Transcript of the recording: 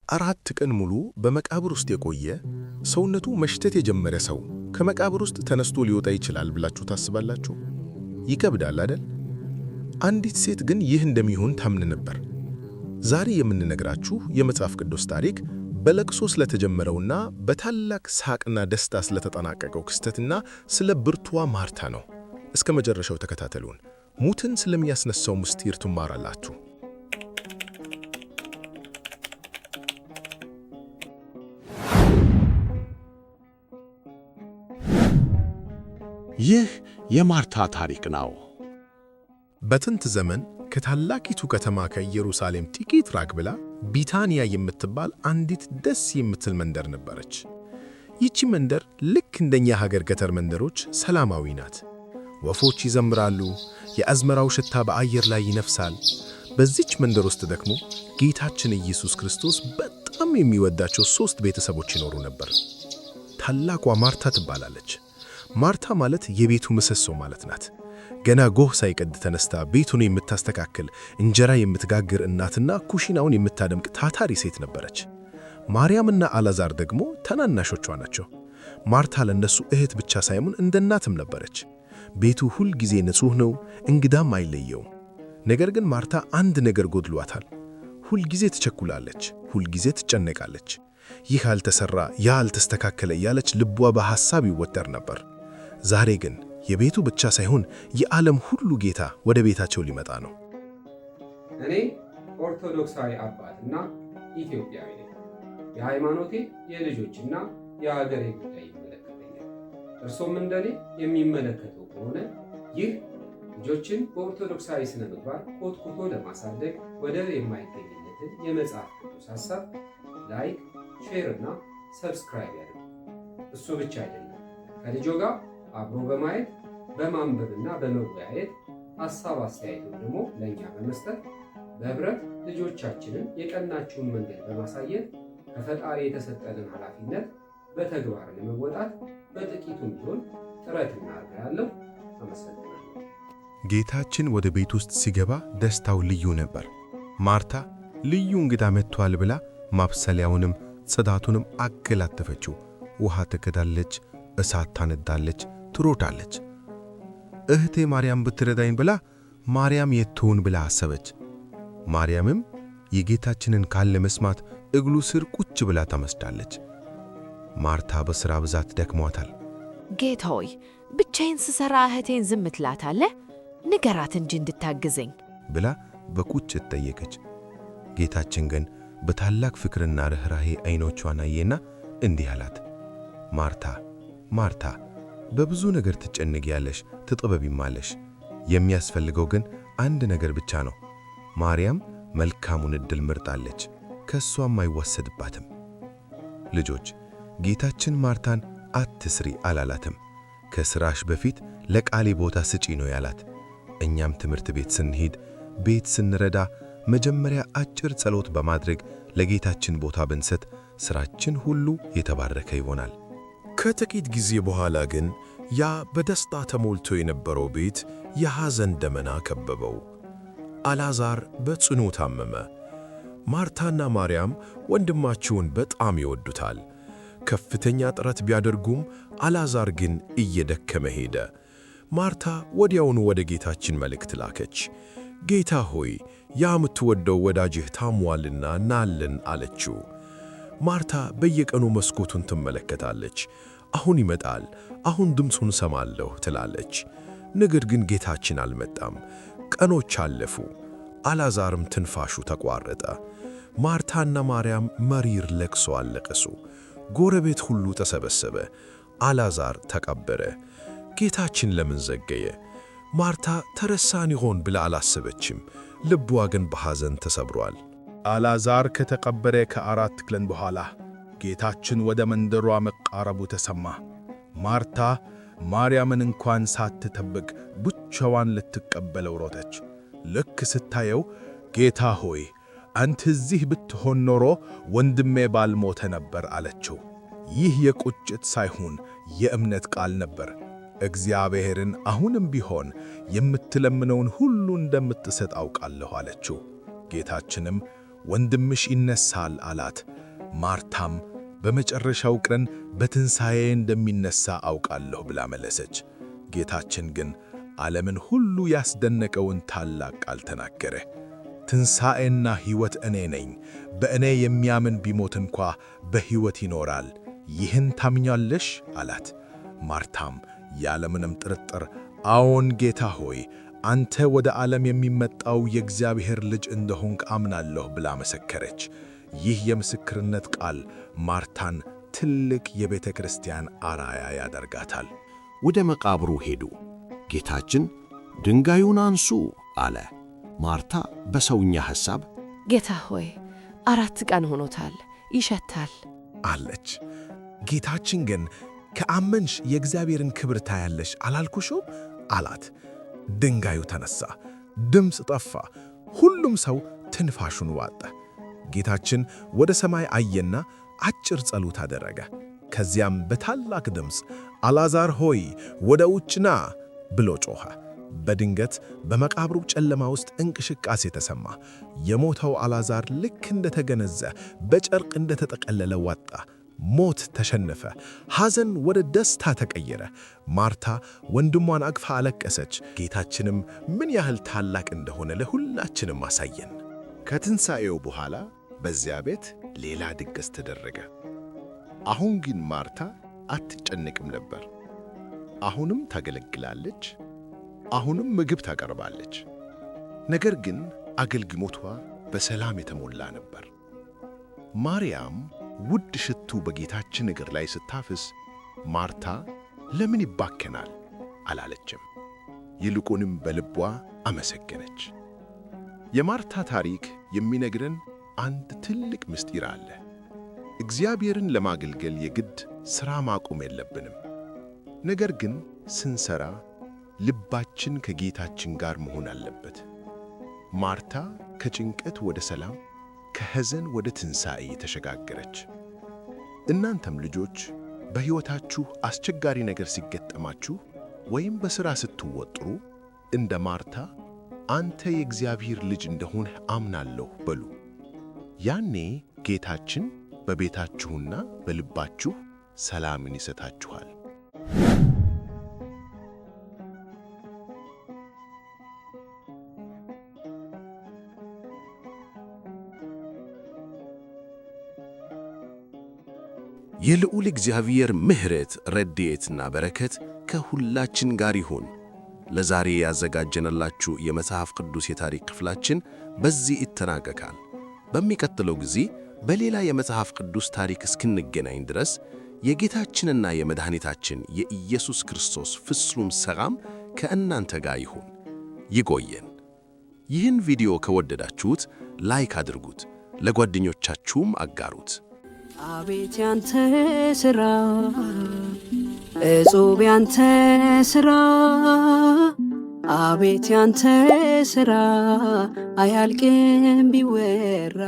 4 ቀን ሙሉ በመቃብር ውስጥ የቆየ ሰውነቱ መሽተት የጀመረ ሰው ከመቃብር ውስጥ ተነስቶ ሊወጣ ይችላል ብላችሁ ታስባላችሁ? ይከብዳል አይደል? አንዲት ሴት ግን ይህ እንደሚሆን ታምን ነበር። ዛሬ የምንነግራችሁ የመጽሐፍ ቅዱስ ታሪክ በለቅሶ ስለተጀመረውና በታላቅ ሳቅና ደስታ ስለተጠናቀቀው ክስተትና ስለ ብርቱዋ ማርታ ነው። እስከ መጨረሻው ተከታተሉን። ሙትን ስለሚያስነሳው ምስጢር ትማራላችሁ። ይህ የማርታ ታሪክ ነው። በጥንት ዘመን ከታላቂቱ ከተማ ከኢየሩሳሌም ጥቂት ራቅ ብላ ቢታንያ የምትባል አንዲት ደስ የምትል መንደር ነበረች። ይቺ መንደር ልክ እንደኛ ሀገር ገጠር መንደሮች ሰላማዊ ናት። ወፎች ይዘምራሉ፣ የአዝመራው ሽታ በአየር ላይ ይነፍሳል። በዚች መንደር ውስጥ ደግሞ ጌታችን ኢየሱስ ክርስቶስ በጣም የሚወዳቸው 3 ቤተሰቦች ይኖሩ ነበር። ታላቋ ማርታ ትባላለች። ማርታ ማለት የቤቱ ምሰሶ ማለት ናት። ገና ጎህ ሳይቀድ ተነስታ ቤቱን የምታስተካክል፣ እንጀራ የምትጋግር እናትና ኩሽናውን የምታደምቅ ታታሪ ሴት ነበረች። ማርያምና አላዛር ደግሞ ታናናሾቿ ናቸው። ማርታ ለነሱ እህት ብቻ ሳይሆን እንደ እናትም ነበረች። ቤቱ ሁል ጊዜ ንጹህ ነው፣ እንግዳም አይለየውም። ነገር ግን ማርታ አንድ ነገር ጎድሏታል። ሁል ጊዜ ትቸኩላለች፣ ሁል ጊዜ ትጨነቃለች። ይህ አልተሰራ፣ ያ አልተስተካከለ እያለች ልቧ በሐሳብ ይወጠር ነበር። ዛሬ ግን የቤቱ ብቻ ሳይሆን የዓለም ሁሉ ጌታ ወደ ቤታቸው ሊመጣ ነው። እኔ ኦርቶዶክሳዊ አባትና ኢትዮጵያዊ ነኝ። የሃይማኖቴ የልጆችና የሀገሬ ጉዳይ ይመለከተኛል። እርሶም እንደኔ የሚመለከተው ከሆነ ይህ ልጆችን በኦርቶዶክሳዊ ስነ ምግባር ኮትኩቶ ለማሳደግ ወደር የማይገኝለትን የመጽሐፍ ቅዱስ ሐሳብ ላይክ፣ ሼር እና ሰብስክራይብ ያድርጉ። እሱ ብቻ አይደለም፣ ከልጆ ጋር አብሮ በማየት በማንበብና በመወያየት ሐሳብ አስተያየቱን ደግሞ ለእኛ በመስጠት በህብረት ልጆቻችንን የቀናችውን መንገድ በማሳየት ከፈጣሪ የተሰጠንን ኃላፊነት በተግባር ለመወጣት በጥቂቱም ቢሆን ጥረት እናደርጋለን። አመሰግናለሁ። ጌታችን ወደ ቤት ውስጥ ሲገባ ደስታው ልዩ ነበር። ማርታ ልዩ እንግዳ መጥቷል ብላ ማብሰሊያውንም ጽዳቱንም አገላጠፈችው። ውሃ ትቀዳለች፣ እሳት ታነዳለች፣ ትሮጣለች። እህቴ ማርያም ብትረዳኝ ብላ ማርያም የትሆን ብላ አሰበች። ማርያምም የጌታችንን ቃል ለመስማት እግሉ ስር ቁጭ ብላ ተመስዳለች። ማርታ በሥራ ብዛት ደክሟታል። ጌታ ሆይ፣ ብቻዬን ስሰራ እህቴን ዝም ትላታለህ? ንገራት እንጂ እንድታግዘኝ ብላ በቁጭት ጠየቀች። ጌታችን ግን በታላቅ ፍቅርና ርኅራኄ ዓይኖቿን አየና እንዲህ አላት፣ ማርታ ማርታ፣ በብዙ ነገር ትጨነቂያለሽ፣ ትጥበቢማለሽ። የሚያስፈልገው ግን አንድ ነገር ብቻ ነው። ማርያም መልካሙን ዕድል መርጣለች፣ ከሷም አይወሰድባትም። ልጆች፣ ጌታችን ማርታን አትስሪ አላላትም። ከሥራሽ በፊት ለቃሌ ቦታ ስጪ ነው ያላት። እኛም ትምህርት ቤት ስንሄድ፣ ቤት ስንረዳ መጀመሪያ አጭር ጸሎት በማድረግ ለጌታችን ቦታ ብንሰጥ ሥራችን ሁሉ የተባረከ ይሆናል። ከጥቂት ጊዜ በኋላ ግን ያ በደስታ ተሞልቶ የነበረው ቤት የሐዘን ደመና ከበበው። አላዛር በጽኑ ታመመ። ማርታና ማርያም ወንድማቸውን በጣም ይወዱታል። ከፍተኛ ጥረት ቢያደርጉም አላዛር ግን እየደከመ ሄደ። ማርታ ወዲያውኑ ወደ ጌታችን መልእክት ላከች። ጌታ ሆይ፣ ያ የምትወደው ወዳጅህ ታሟልና ናልን አለችው። ማርታ በየቀኑ መስኮቱን ትመለከታለች። አሁን ይመጣል፣ አሁን ድምፁን ሰማለሁ ትላለች። ነገር ግን ጌታችን አልመጣም። ቀኖች አለፉ። አላዛርም ትንፋሹ ተቋረጠ። ማርታና ማርያም መሪር ለቅሶ አለቀሱ። ጎረቤት ሁሉ ተሰበሰበ። አላዛር ተቀበረ። ጌታችን ለምን ዘገየ? ማርታ ተረሳን ይሆን ብላ አላሰበችም። ልቧ ግን በሐዘን ተሰብሯል። አላዛር ከተቀበረ ከ4 ቀን በኋላ ጌታችን ወደ መንደሯ መቃረቡ ተሰማ። ማርታ ማርያምን እንኳን ሳትጠብቅ ብቻዋን ልትቀበለው ሮጠች። ልክ ስታየው ጌታ ሆይ፣ አንተ እዚህ ብትሆን ኖሮ ወንድሜ ባልሞተ ነበር አለችው። ይህ የቁጭት ሳይሆን የእምነት ቃል ነበር። እግዚአብሔርን አሁንም ቢሆን የምትለምነውን ሁሉ እንደምትሰጥ አውቃለሁ አለችው። ጌታችንም ወንድምሽ ይነሳል አላት። ማርታም በመጨረሻው ቀን በትንሣኤ እንደሚነሣ አውቃለሁ ብላ መለሰች። ጌታችን ግን ዓለምን ሁሉ ያስደነቀውን ታላቅ ቃል ተናገረ። ትንሣኤና ሕይወት እኔ ነኝ፣ በእኔ የሚያምን ቢሞት እንኳ በሕይወት ይኖራል። ይህን ታምኛለሽ? አላት። ማርታም ያለምንም ጥርጥር አዎን ጌታ ሆይ፣ አንተ ወደ ዓለም የሚመጣው የእግዚአብሔር ልጅ እንደሆንክ አምናለሁ ብላ መሰከረች። ይህ የምስክርነት ቃል ማርታን ትልቅ የቤተ ክርስቲያን አርአያ ያደርጋታል። ወደ መቃብሩ ሄዱ። ጌታችን ድንጋዩን አንሱ አለ። ማርታ በሰውኛ ሐሳብ ጌታ ሆይ 4 ቀን ሆኖታል፣ ይሸታል አለች። ጌታችን ግን ከአመንሽ የእግዚአብሔርን ክብር ታያለሽ አላልኩሽም? አላት። ድንጋዩ ተነሣ፣ ድምፅ ጠፋ፣ ሁሉም ሰው ትንፋሹን ዋጠ። ጌታችን ወደ ሰማይ አየና አጭር ጸሎት አደረገ። ከዚያም በታላቅ ድምፅ አልዓዛር ሆይ ወደ ውጭ ና ብሎ ጮኸ። በድንገት በመቃብሩ ጨለማ ውስጥ እንቅስቃሴ ተሰማ። የሞተው አልዓዛር ልክ እንደተገነዘ በጨርቅ እንደተጠቀለለ ወጣ። ሞት ተሸነፈ። ሐዘን ወደ ደስታ ተቀየረ። ማርታ ወንድሟን አቅፋ አለቀሰች። ጌታችንም ምን ያህል ታላቅ እንደሆነ ለሁላችንም አሳየን። ከትንሣኤው በኋላ በዚያ ቤት ሌላ ድግስ ተደረገ። አሁን ግን ማርታ አትጨነቅም ነበር። አሁንም ታገለግላለች፣ አሁንም ምግብ ታቀርባለች። ነገር ግን አገልግሎቷ በሰላም የተሞላ ነበር። ማርያም ውድ ሽቱ በጌታችን እግር ላይ ስታፍስ ማርታ ለምን ይባከናል አላለችም። ይልቁንም በልቧ አመሰገነች። የማርታ ታሪክ የሚነግረን አንድ ትልቅ ምስጢር አለ። እግዚአብሔርን ለማገልገል የግድ ሥራ ማቆም የለብንም። ነገር ግን ስንሰራ ልባችን ከጌታችን ጋር መሆን አለበት። ማርታ ከጭንቀት ወደ ሰላም፣ ከሐዘን ወደ ትንሣኤ ተሸጋገረች። እናንተም ልጆች በሕይወታችሁ አስቸጋሪ ነገር ሲገጠማችሁ ወይም በሥራ ስትወጥሩ እንደ ማርታ አንተ የእግዚአብሔር ልጅ እንደሆንህ አምናለሁ በሉ። ያኔ ጌታችን በቤታችሁና በልባችሁ ሰላምን ይሰጣችኋል። የልዑል እግዚአብሔር ምሕረት ረድኤትና በረከት ከሁላችን ጋር ይሁን። ለዛሬ ያዘጋጀንላችሁ የመጽሐፍ ቅዱስ የታሪክ ክፍላችን በዚህ ይጠናቀቃል። በሚቀጥለው ጊዜ በሌላ የመጽሐፍ ቅዱስ ታሪክ እስክንገናኝ ድረስ የጌታችንና የመድኃኒታችን የኢየሱስ ክርስቶስ ፍጹም ሰላም ከእናንተ ጋር ይሁን። ይቆየን። ይህን ቪዲዮ ከወደዳችሁት ላይክ አድርጉት፣ ለጓደኞቻችሁም አጋሩት። አቤት ያንተ ሥራ እጹብ ያንተ ሥራ፣ አቤት ያንተ ሥራ አያልቅም ቢወራ።